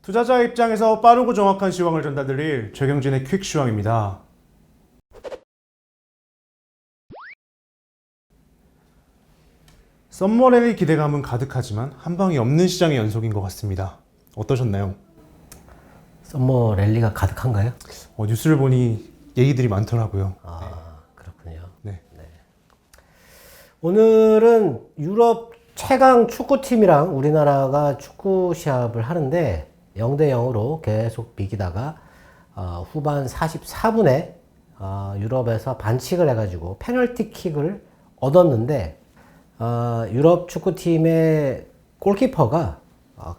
투자자 입장에서 빠르고 정확한 시황을 전달드릴 최경진의 퀵 시황입니다. 썸머랠리 기대감은 가득하지만 한방이 없는 시장의 연속인 것 같습니다. 어떠셨나요? 썸머 랠리가 가득한가요? 뉴스를 보니 얘기들이 많더라고요. 그렇군요. 네. 오늘은 유럽 최강 축구팀이랑 우리나라가 축구 시합을 하는데 0대 0으로 계속 비기다가 후반 44분에 유럽에서 반칙을 해가지고 페널티킥을 얻었는데 유럽 축구팀의 골키퍼가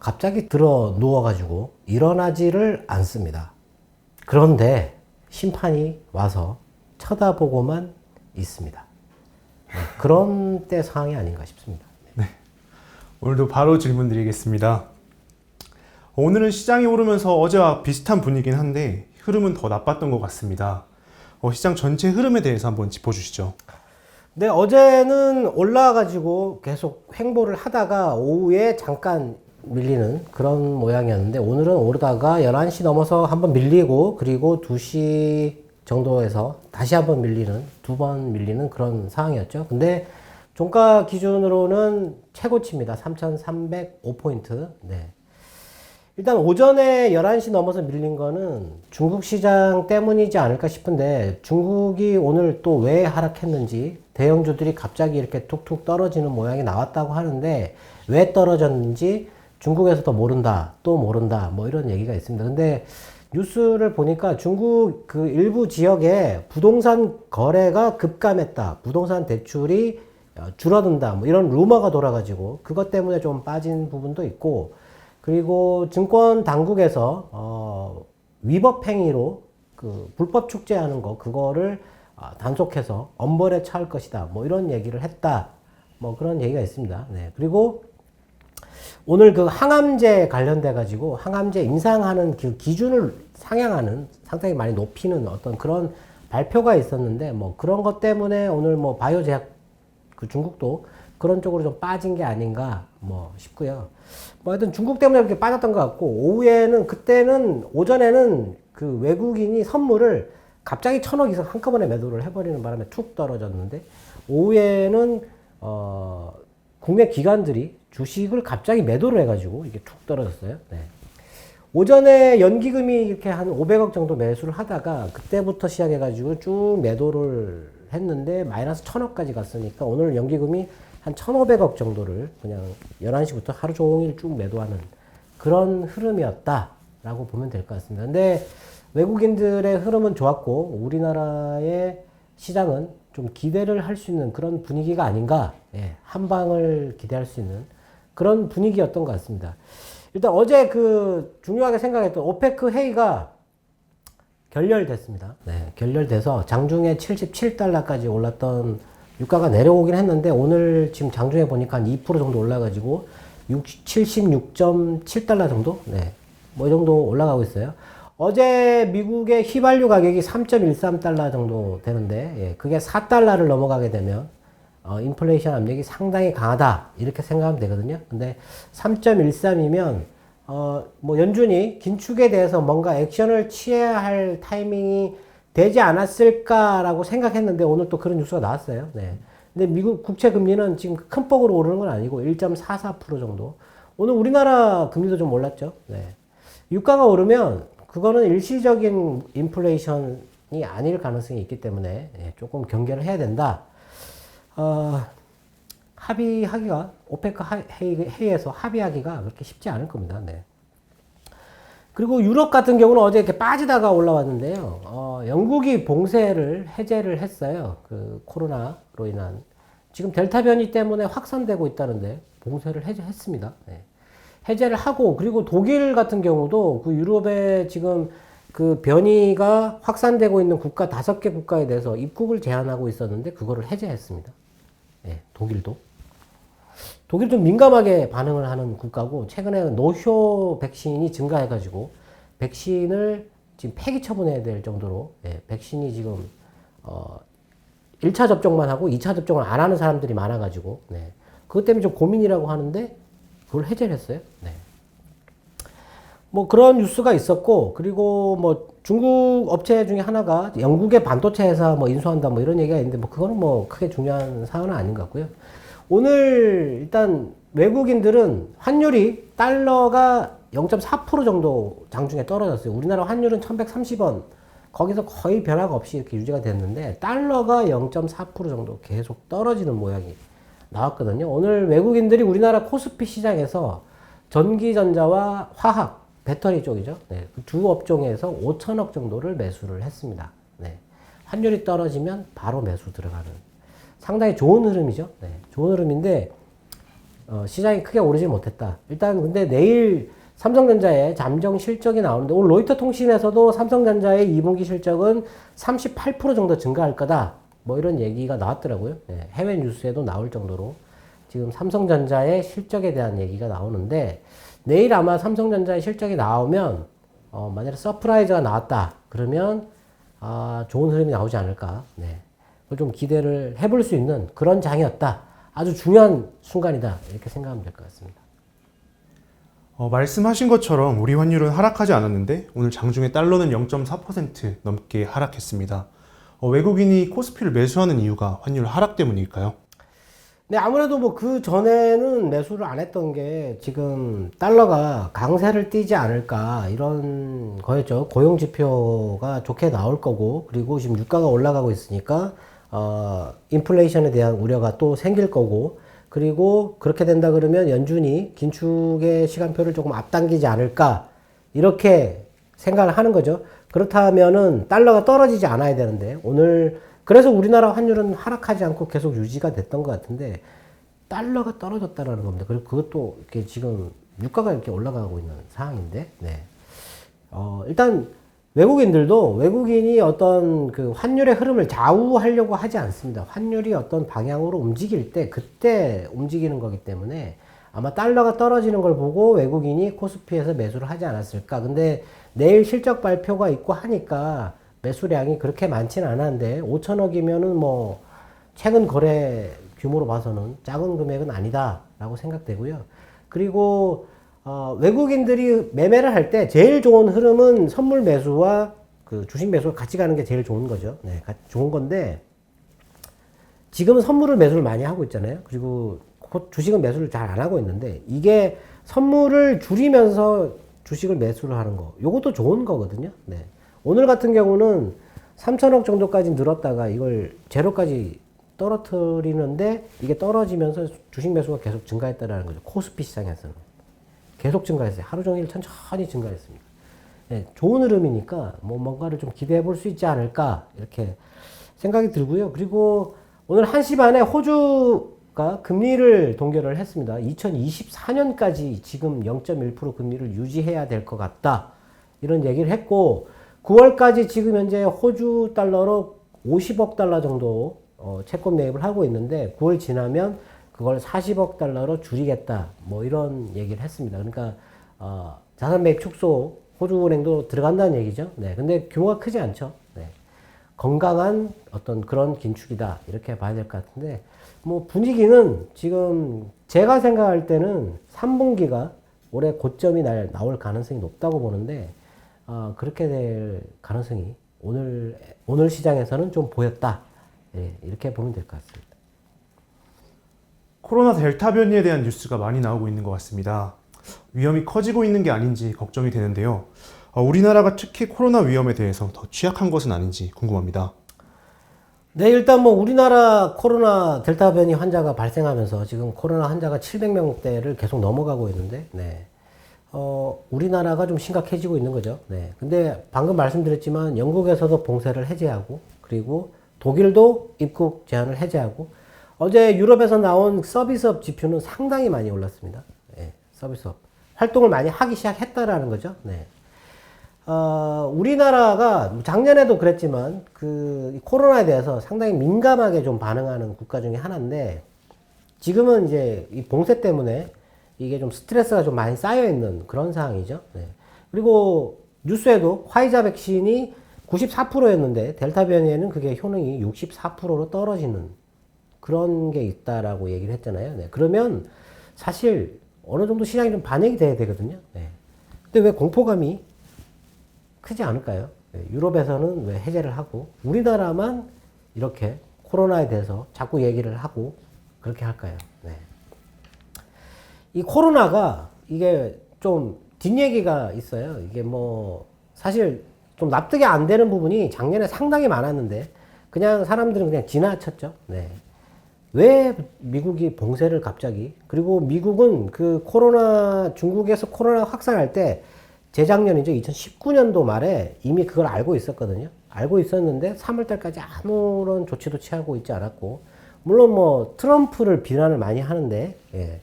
갑자기 들어 누워가지고 일어나지를 않습니다. 그런데 심판이 와서 쳐다보고만 있습니다. 그런 때 상황이 아닌가 싶습니다. 오늘도 바로 질문 드리겠습니다. 오늘은 시장이 오르면서 어제와 비슷한 분위기긴 한데 흐름은 더 나빴던 것 같습니다. 시장 전체 흐름에 대해서 한번 짚어주시죠. 네, 어제는 올라가지고 계속 횡보를 하다가 오후에 잠깐 밀리는 그런 모양이었는데 오늘은 오르다가 11시 넘어서 한번 밀리고 그리고 2시 정도에서 다시 한번 밀리는, 2번 밀리는 그런 상황이었죠. 근데 종가 기준으로는 최고치입니다. 3,305포인트. 네. 일단 오전에 11시 넘어서 밀린 거는 중국 시장 때문이지 않을까 싶은데 중국이 오늘 또 왜 하락했는지 대형주들이 갑자기 이렇게 툭툭 떨어지는 모양이 나왔다고 하는데 왜 떨어졌는지 중국에서도 모른다, 또 모른다, 뭐 이런 얘기가 있습니다. 근데 뉴스를 보니까 중국 그 일부 지역에 부동산 거래가 급감했다, 부동산 대출이 줄어든다, 뭐 이런 루머가 돌아가지고 그것 때문에 좀 빠진 부분도 있고 그리고 증권 당국에서 위법 행위로 그 불법 축제하는 거 그거를 단속해서 엄벌에 처할 것이다. 뭐 이런 얘기를 했다. 뭐 그런 얘기가 있습니다. 네. 그리고 오늘 그 항암제 관련돼 가지고 항암제 임상하는 그 기준을 상향하는 상당히 많이 높이는 어떤 그런 발표가 있었는데 뭐 그런 것 때문에 오늘 뭐 바이오 제약 그 중국도 그런 쪽으로 좀 빠진 게 아닌가 뭐 싶고요. 뭐 하여튼 중국 때문에 그렇게 빠졌던 것 같고 오후에는 그때는 오전에는 그 외국인이 선물을 갑자기 1,000억 이상 한꺼번에 매도를 해버리는 바람에 툭 떨어졌는데 오후에는 국내 기관들이 주식을 갑자기 매도를 해가지고 이게 툭 떨어졌어요. 네. 오전에 연기금이 이렇게 한 500억 정도 매수를 하다가 그때부터 시작해가지고 쭉 매도를 했는데 마이너스 1,000억까지 갔으니까 오늘 연기금이 한 1,500억 정도를 그냥 11시부터 하루 종일 쭉 매도하는 그런 흐름이었다라고 보면 될 것 같습니다. 근데 외국인들의 흐름은 좋았고 우리나라의 시장은 좀 기대를 할 수 있는 그런 분위기가 아닌가, 한 방을 기대할 수 있는 그런 분위기였던 것 같습니다. 일단 어제 그 중요하게 생각했던 오페크 회의가 결렬됐습니다. 네, 결렬돼서 장중에 77달러까지 올랐던 유가가 내려오긴 했는데 오늘 지금 장중에 보니까 한 2% 정도 올라가지고 76.7달러 정도? 네, 뭐 이 정도 올라가고 있어요. 어제 미국의 휘발유 가격이 3.13달러 정도 되는데 그게 4달러를 넘어가게 되면 인플레이션 압력이 상당히 강하다 이렇게 생각하면 되거든요. 근데 3.13이면 뭐 연준이 긴축에 대해서 뭔가 액션을 취해야 할 타이밍이 되지 않았을까라고 생각했는데 오늘 또 그런 뉴스가 나왔어요. 네. 근데 미국 국채 금리는 지금 큰 폭으로 오르는 건 아니고 1.44% 정도. 오늘 우리나라 금리도 좀 올랐죠. 네. 유가가 오르면 그거는 일시적인 인플레이션이 아닐 가능성이 있기 때문에 조금 경계를 해야 된다. 합의하기가 오페크 회의에서 합의하기가 그렇게 쉽지 않을 겁니다. 네. 그리고 유럽 같은 경우는 어제 이렇게 빠지다가 올라왔는데요. 영국이 봉쇄를 해제를 했어요. 그 코로나로 인한 지금 델타 변이 때문에 확산되고 있다는데 봉쇄를 해제했습니다. 네. 해제를 하고 그리고 독일 같은 경우도 그 유럽에 지금 그 변이가 확산되고 있는 국가 5개 국가에 대해서 입국을 제한하고 있었는데 그거를 해제했습니다. 네, 독일도 좀 민감하게 반응을 하는 국가고 최근에 노효 백신이 증가해가지고 백신을 지금 폐기 처분해야 될 정도로 백신이 지금 1차 접종만 하고 2차 접종을 안 하는 사람들이 많아가지고 그것 때문에 좀 고민이라고 하는데 그걸 해제를 했어요. 뭐 그런 뉴스가 있었고, 그리고 뭐 중국 업체 중에 하나가 영국의 반도체 회사 뭐 인수한다 뭐 이런 얘기가 있는데, 뭐 그거는 뭐 크게 중요한 사안은 아닌 것 같고요. 오늘 일단 외국인들은 환율이 달러가 0.4% 정도 장중에 떨어졌어요. 우리나라 환율은 1130원. 거기서 거의 변화가 없이 이렇게 유지가 됐는데, 달러가 0.4% 정도 계속 떨어지는 모양이 나왔거든요. 오늘 외국인들이 우리나라 코스피 시장에서 전기전자와 화학, 배터리 쪽이죠. 네, 그 두 업종에서 5천억 정도를 매수를 했습니다. 네, 환율이 떨어지면 바로 매수 들어가는 상당히 좋은 흐름이죠. 네, 좋은 흐름인데 시장이 크게 오르지 못했다. 일단 근데 내일 삼성전자의 잠정 실적이 나오는데, 오늘 로이터 통신에서도 삼성전자의 2분기 실적은 38% 정도 증가할 거다. 뭐 이런 얘기가 나왔더라고요. 네, 해외 뉴스에도 나올 정도로 지금 삼성전자의 실적에 대한 얘기가 나오는데, 내일 아마 삼성전자의 실적이 나오면 만약에 서프라이즈가 나왔다 그러면 좋은 흐름이 나오지 않을까. 네. 그걸 좀 기대를 해볼 수 있는 그런 장이었다. 아주 중요한 순간이다. 이렇게 생각하면 될 것 같습니다. 말씀하신 것처럼 우리 환율은 하락하지 않았는데 오늘 장중에 달러는 0.4% 넘게 하락했습니다. 외국인이 코스피를 매수하는 이유가 환율 하락 때문일까요? 네, 아무래도 뭐 그 전에는 매수를 안 했던 게 지금 달러가 강세를 띠지 않을까 이런 거였죠. 고용 지표가 좋게 나올 거고, 그리고 지금 유가가 올라가고 있으니까 인플레이션에 대한 우려가 또 생길 거고, 그리고 그렇게 된다 그러면 연준이 긴축의 시간표를 조금 앞당기지 않을까 이렇게 생각을 하는 거죠. 그렇다면은 달러가 떨어지지 않아야 되는데, 오늘 그래서 우리나라 환율은 하락하지 않고 계속 유지가 됐던 것 같은데, 달러가 떨어졌다라는 겁니다. 그리고 그것도 이렇게 지금 유가가 이렇게 올라가고 있는 상황인데, 네. 일단 외국인이 어떤 그 환율의 흐름을 좌우하려고 하지 않습니다. 환율이 어떤 방향으로 움직일 때 그때 움직이는 거기 때문에 아마 달러가 떨어지는 걸 보고 외국인이 코스피에서 매수를 하지 않았을까. 근데 내일 실적 발표가 있고 하니까 매수량이 그렇게 많지는 않았는데 5천억이면은 뭐 최근 거래 규모로 봐서는 작은 금액은 아니다라고 생각되고요. 그리고 외국인들이 매매를 할 때 제일 좋은 흐름은 선물 매수와 그 주식 매수가 같이 가는 게 제일 좋은 거죠. 네, 좋은 건데 지금은 선물을 매수를 많이 하고 있잖아요. 그리고 주식은 매수를 잘 안 하고 있는데, 이게 선물을 줄이면서 주식을 매수를 하는 거, 요것도 좋은 거거든요. 네. 오늘 같은 경우는 3천억 정도까지 늘었다가 이걸 제로까지 떨어뜨리는데, 이게 떨어지면서 주식 매수가 계속 증가했다라는 거죠. 코스피 시장에서는 계속 증가했어요. 하루 종일 천천히 증가했습니다. 네, 좋은 흐름이니까 뭐 뭔가를 좀 기대해 볼 수 있지 않을까 이렇게 생각이 들고요. 그리고 오늘 1시 반에 호주가 금리를 동결을 했습니다. 2024년까지 지금 0.1% 금리를 유지해야 될 것 같다, 이런 얘기를 했고, 9월까지 지금 현재 호주 달러로 50억 달러 정도 채권 매입을 하고 있는데, 9월 지나면 그걸 40억 달러로 줄이겠다, 뭐 이런 얘기를 했습니다. 그러니까 자산 매입 축소, 호주은행도 들어간다는 얘기죠. 네, 근데 규모가 크지 않죠. 네, 건강한 어떤 그런 긴축이다, 이렇게 봐야 될 것 같은데, 뭐 분위기는 지금 제가 생각할 때는 3분기가 올해 고점이 나올 가능성이 높다고 보는데, 그렇게 될 가능성이 오늘 시장에서는 좀 보였다. 예, 이렇게 보면 될 것 같습니다. 코로나 델타 변이에 대한 뉴스가 많이 나오고 있는 것 같습니다. 위험이 커지고 있는 게 아닌지 걱정이 되는데요. 우리나라가 특히 코로나 위험에 대해서 더 취약한 것은 아닌지 궁금합니다. 네, 일단 뭐 우리나라 코로나 델타 변이 환자가 발생하면서 지금 코로나 환자가 700명대를 계속 넘어가고 있는데, 네. 우리나라가 좀 심각해지고 있는 거죠. 네. 근데 방금 말씀드렸지만 영국에서도 봉쇄를 해제하고, 그리고 독일도 입국 제한을 해제하고, 어제 유럽에서 나온 서비스업 지표는 상당히 많이 올랐습니다. 네, 서비스업. 활동을 많이 하기 시작했다라는 거죠. 네. 우리나라가 작년에도 그랬지만 그 코로나에 대해서 상당히 민감하게 좀 반응하는 국가 중에 하나인데, 지금은 이제 이 봉쇄 때문에 이게 좀 스트레스가 좀 많이 쌓여 있는 그런 상황이죠. 네. 그리고 뉴스에도 화이자 백신이 94%였는데 델타 변이에는 그게 효능이 64%로 떨어지는 그런 게 있다라고 얘기를 했잖아요. 네. 그러면 사실 어느 정도 시장이 좀 반영이 돼야 되거든요. 네. 근데 왜 공포감이 크지 않을까요? 네, 유럽에서는 왜 해제를 하고 우리나라만 이렇게 코로나에 대해서 자꾸 얘기를 하고 그렇게 할까요? 네. 이 코로나가 이게 좀 뒷얘기가 있어요. 이게 뭐 사실 좀 납득이 안 되는 부분이 작년에 상당히 많았는데 그냥 사람들은 그냥 지나쳤죠. 네. 왜 미국이 봉쇄를 갑자기? 그리고 미국은 그 코로나, 중국에서 코로나 확산할 때 재작년이죠. 2019년도 말에 이미 그걸 알고 있었거든요. 알고 있었는데 3월달까지 아무런 조치도 취하고 있지 않았고, 물론 뭐 트럼프를 비난을 많이 하는데, 예.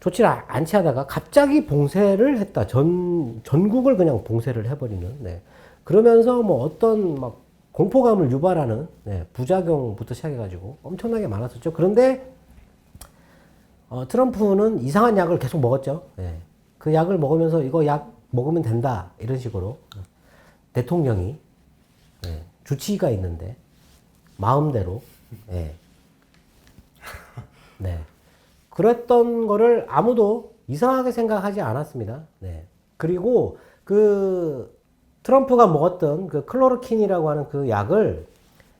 조치를 안 취하다가 갑자기 봉쇄를 했다. 전국을 그냥 봉쇄를 해버리는, 네. 그러면서 뭐 어떤 막 공포감을 유발하는, 네, 부작용부터 시작해가지고 엄청나게 많았었죠. 그런데, 트럼프는 이상한 약을 계속 먹었죠. 네. 그 약을 먹으면서 이거 약 먹으면 된다. 이런 식으로. 대통령이, 네, 주치의가 있는데, 마음대로, 네. 네. 그랬던 거를 아무도 이상하게 생각하지 않았습니다. 네. 그리고 그 트럼프가 먹었던 그 클로로킨이라고 하는 그 약을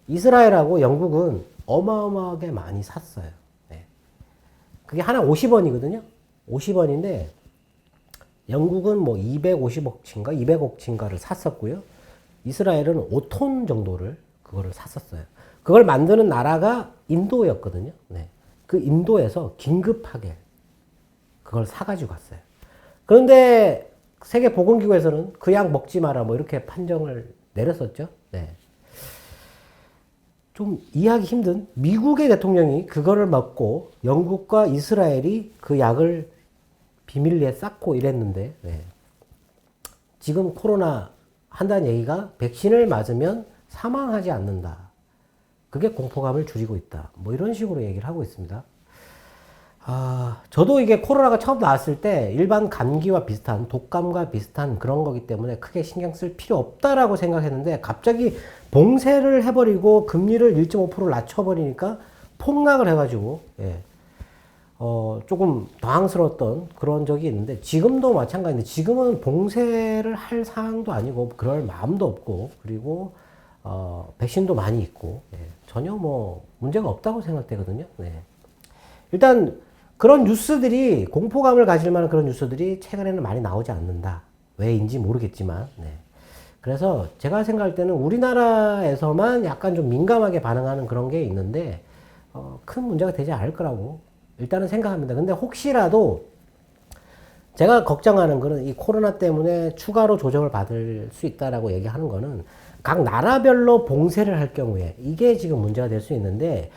이스라엘하고 영국은 어마어마하게 많이 샀어요. 네. 그게 하나 50원이거든요. 50원인데 영국은 뭐 250억치인가 200억치인가를 샀었고요. 이스라엘은 5톤 정도를 그거를 샀었어요. 그걸 만드는 나라가 인도였거든요. 네. 그 인도에서 긴급하게 그걸 사가지고 갔어요. 그런데 세계보건기구에서는 그 약 먹지 마라 뭐 이렇게 판정을 내렸었죠. 네. 좀 이해하기 힘든 미국의 대통령이 그거를 먹고 영국과 이스라엘이 그 약을 비밀리에 쌓고 이랬는데, 네. 지금 코로나 한다는 얘기가 백신을 맞으면 사망하지 않는다. 그게 공포감을 줄이고 있다. 뭐 이런 식으로 얘기를 하고 있습니다. 저도 이게 코로나가 처음 나왔을 때 일반 감기와 비슷한, 독감과 비슷한 그런 거기 때문에 크게 신경 쓸 필요 없다라고 생각했는데 갑자기 봉쇄를 해버리고 금리를 1.5% 낮춰버리니까 폭락을 해가지고, 예. 조금 당황스러웠던 그런 적이 있는데 지금도 마찬가지인데 지금은 봉쇄를 할 상황도 아니고 그럴 마음도 없고 그리고 백신도 많이 있고, 예. 전혀 뭐 문제가 없다고 생각되거든요. 네. 일단 그런 뉴스들이 공포감을 가질 만한 그런 뉴스들이 최근에는 많이 나오지 않는다. 왜인지 모르겠지만, 네. 그래서 제가 생각할 때는 우리나라에서만 약간 좀 민감하게 반응하는 그런 게 있는데 큰 문제가 되지 않을 거라고 일단은 생각합니다. 근데 혹시라도 제가 걱정하는 거는 이 코로나 때문에 추가로 조정을 받을 수 있다라고 얘기하는 거는 각 나라별로 봉쇄를 할 경우에 이게 지금 문제가 될 수 있는데,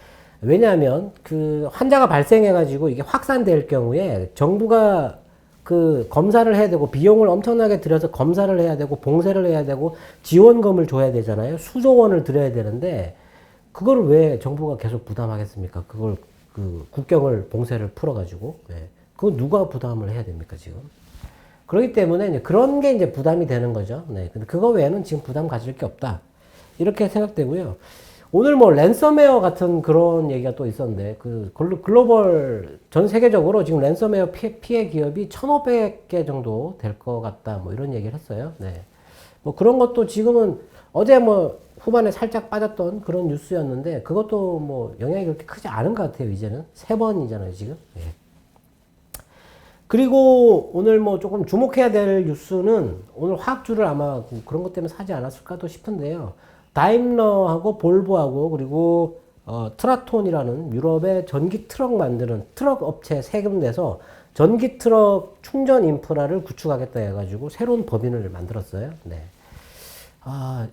왜냐하면 그 환자가 발생해가지고 이게 확산될 경우에 정부가 그 검사를 해야 되고 비용을 엄청나게 들여서 검사를 해야 되고 봉쇄를 해야 되고 지원금을 줘야 되잖아요. 수조 원을 들여야 되는데 그걸 왜 정부가 계속 부담하겠습니까? 그걸 그 국경을 봉쇄를 풀어가지고, 네. 그거 누가 부담을 해야 됩니까 지금? 그렇기 때문에 이제 그런 게 이제 부담이 되는 거죠. 네. 근데 그거 외에는 지금 부담 가질 게 없다. 이렇게 생각되고요. 오늘 뭐 랜섬웨어 같은 그런 얘기가 또 있었는데, 그 글로벌 전 세계적으로 지금 랜섬웨어 피해 기업이 1,500개 정도 될 것 같다. 뭐 이런 얘기를 했어요. 네. 뭐 그런 것도 지금은 어제 뭐 후반에 살짝 빠졌던 그런 뉴스였는데, 그것도 뭐 영향이 그렇게 크지 않은 것 같아요. 이제는 3번이잖아요, 지금. 네. 그리고 오늘 뭐 조금 주목해야 될 뉴스는 오늘 화학주를 아마 그런 것 때문에 사지 않았을까도 싶은데요. 다임러하고 볼보하고 그리고 트라톤이라는 유럽의 전기 트럭 만드는 트럭 업체 세금 내서 전기 트럭 충전 인프라를 구축하겠다 해가지고 새로운 법인을 만들었어요. 네.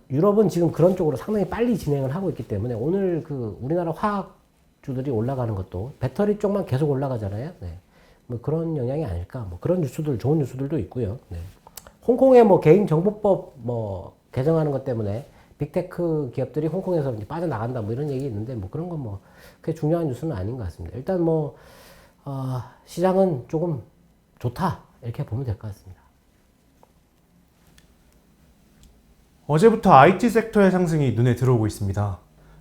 유럽은 지금 그런 쪽으로 상당히 빨리 진행을 하고 있기 때문에 오늘 그 우리나라 화학주들이 올라가는 것도 배터리 쪽만 계속 올라가잖아요. 네. 뭐 그런 영향이 아닐까. 뭐 그런 뉴스들, 좋은 뉴스들도 있고요. 네. 홍콩의 뭐 개인정보법 뭐 개정하는 것 때문에 빅테크 기업들이 홍콩에서 이제 빠져나간다 뭐 이런 얘기 있는데 뭐 그런 건 뭐 그게 중요한 뉴스는 아닌 것 같습니다. 일단 뭐 시장은 조금 좋다 이렇게 보면 될 것 같습니다. 어제부터 IT 섹터의 상승이 눈에 들어오고 있습니다.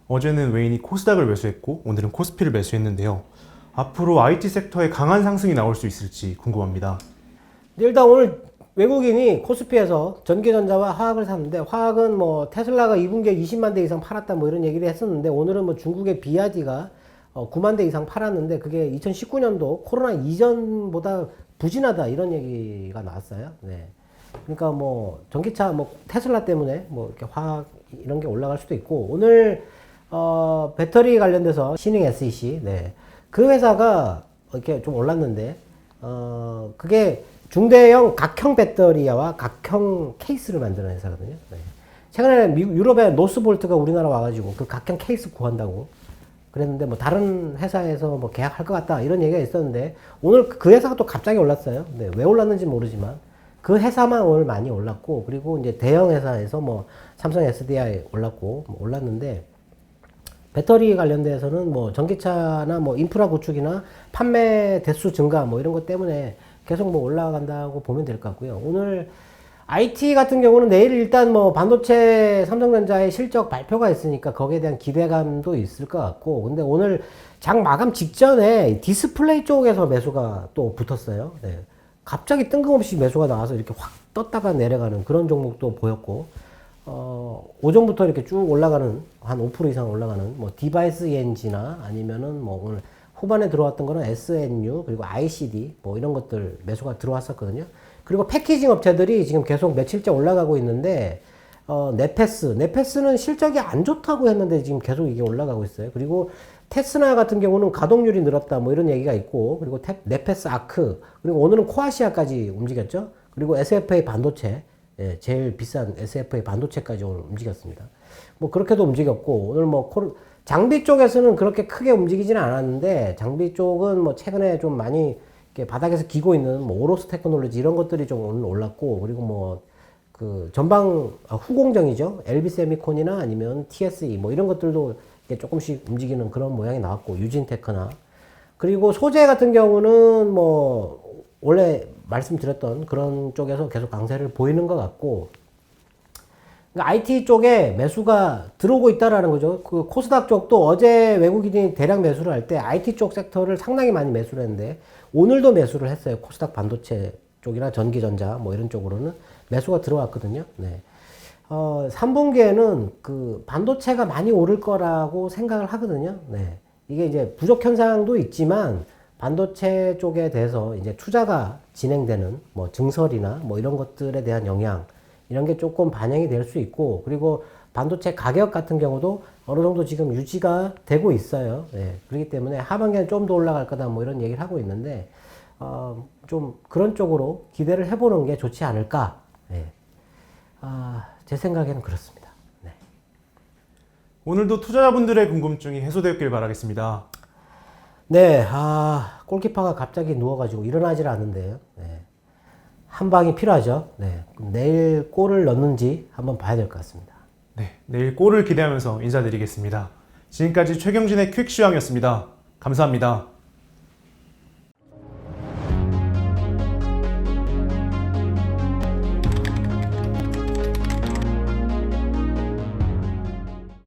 어제는 웨인이 코스닥을 매수했고 오늘은 코스피를 매수했는데요. 앞으로 IT 섹터에 강한 상승이 나올 수 있을지 궁금합니다. 일단 오늘 외국인이 코스피에서 전기전자와 화학을 샀는데, 화학은 뭐 테슬라가 2분기에 20만 대 이상 팔았다 뭐 이런 얘기를 했었는데, 오늘은 뭐 중국의 비아디가 9만 대 이상 팔았는데, 그게 2019년도 코로나 이전보다 부진하다 이런 얘기가 나왔어요. 네. 그러니까 뭐 전기차 뭐 테슬라 때문에 뭐 이렇게 화학 이런 게 올라갈 수도 있고, 오늘 배터리 관련돼서 신흥 SEC, 네. 그 회사가 이렇게 좀 올랐는데, 그게 중대형 각형 배터리와 각형 케이스를 만드는 회사거든요. 네. 최근에 유럽의 노스볼트가 우리나라 와가지고 그 각형 케이스 구한다고 그랬는데, 뭐 다른 회사에서 뭐 계약할 것 같다 이런 얘기가 있었는데, 오늘 그 회사가 또 갑자기 올랐어요. 네. 왜 올랐는지 모르지만 그 회사만 오늘 많이 올랐고, 그리고 이제 대형 회사에서 뭐 삼성 SDI 올랐고 뭐 올랐는데, 배터리 관련돼서는 뭐 전기차나 뭐 인프라 구축이나 판매 대수 증가 뭐 이런 것 때문에 계속 뭐 올라간다고 보면 될 것 같고요. 오늘 IT 같은 경우는 내일 일단 뭐 반도체 삼성전자의 실적 발표가 있으니까 거기에 대한 기대감도 있을 것 같고, 근데 오늘 장 마감 직전에 디스플레이 쪽에서 매수가 또 붙었어요. 네. 갑자기 뜬금없이 매수가 나와서 이렇게 확 떴다가 내려가는 그런 종목도 보였고, 오전부터 이렇게 쭉 올라가는, 한 5% 이상 올라가는, 뭐, 디바이스 ENG나 아니면은 뭐, 오늘 후반에 들어왔던 거는 SNU, 그리고 ICD, 뭐, 이런 것들 매수가 들어왔었거든요. 그리고 패키징 업체들이 지금 계속 며칠째 올라가고 있는데, 네페스는 실적이 안 좋다고 했는데 지금 계속 이게 올라가고 있어요. 그리고 테스나 같은 경우는 가동률이 늘었다, 뭐, 이런 얘기가 있고, 그리고 네페스 아크, 그리고 오늘은 코아시아까지 움직였죠. 그리고 SFA 반도체, 예, 제일 비싼 SFA 반도체까지 오늘 움직였습니다. 뭐 그렇게도 움직였고, 오늘 뭐 장비 쪽에서는 그렇게 크게 움직이지는 않았는데, 장비 쪽은 뭐 최근에 좀 많이 이렇게 바닥에서 기고 있는 뭐 오로스 테크놀로지 이런 것들이 좀 오늘 올랐고, 그리고 뭐 그 전방 후공정이죠. LB 세미콘이나 아니면 TSE 뭐 이런 것들도 이렇게 조금씩 움직이는 그런 모양이 나왔고, 유진테크나, 그리고 소재 같은 경우는 뭐 원래 말씀드렸던 그런 쪽에서 계속 강세를 보이는 것 같고, 그러니까 IT 쪽에 매수가 들어오고 있다라는 거죠. 그 코스닥 쪽도 어제 외국인이 대량 매수를 할 때 IT 쪽 섹터를 상당히 많이 매수를 했는데, 오늘도 매수를 했어요. 코스닥 반도체 쪽이나 전기전자 뭐 이런 쪽으로는 매수가 들어왔거든요. 네. 3분기에는 그 반도체가 많이 오를 거라고 생각을 하거든요. 네. 이게 이제 부족 현상도 있지만, 반도체 쪽에 대해서 이제 투자가 진행되는 뭐 증설이나 뭐 이런 것들에 대한 영향, 이런 게 조금 반영이 될 수 있고, 그리고 반도체 가격 같은 경우도 어느 정도 지금 유지가 되고 있어요. 네. 그렇기 때문에 하반기에는 좀 더 올라갈 거다 뭐 이런 얘기를 하고 있는데, 좀 그런 쪽으로 기대를 해보는 게 좋지 않을까. 네. 제 생각에는 그렇습니다. 네. 오늘도 투자자분들의 궁금증이 해소되었길 바라겠습니다. 네, 골키퍼가 갑자기 누워가지고 일어나질 않는데요. 네. 한 방이 필요하죠. 네. 그럼 내일 골을 넣는지 한번 봐야 될 것 같습니다. 네, 내일 골을 기대하면서 인사드리겠습니다. 지금까지 최경진의 퀵시황이었습니다. 감사합니다.